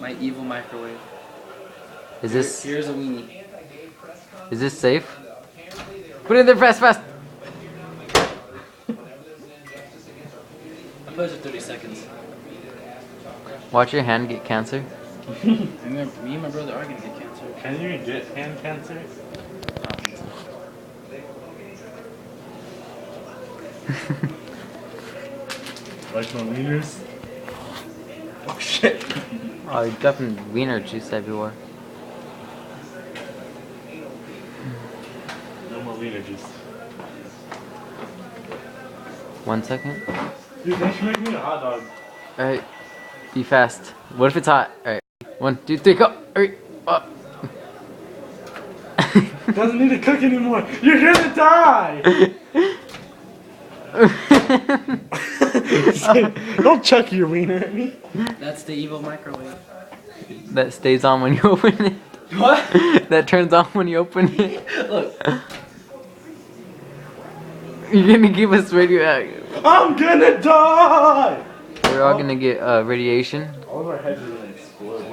My evil microwave. Here's a weenie. Is this safe? Put it in there fast, fast! I put it for 30 seconds. Watch your hand get cancer. Me and my brother are gonna get cancer. Can you get hand cancer? Like my wieners? Oh shit. Oh, you definitely wiener juice everywhere. No more wiener juice. 1 second. Dude, they should make me a hot dog. Alright. Be fast. What if it's hot? Alright. 1, 2, 3, go! Hurry! Oh. Doesn't need to cook anymore. You're gonna die! Don't chuck your wiener at me. That's the evil microwave. That stays on when you open it. What? That turns on when you open it. Look. You're gonna give us radioactive. I'm gonna die! We're all gonna get radiation. All of our heads are gonna explode.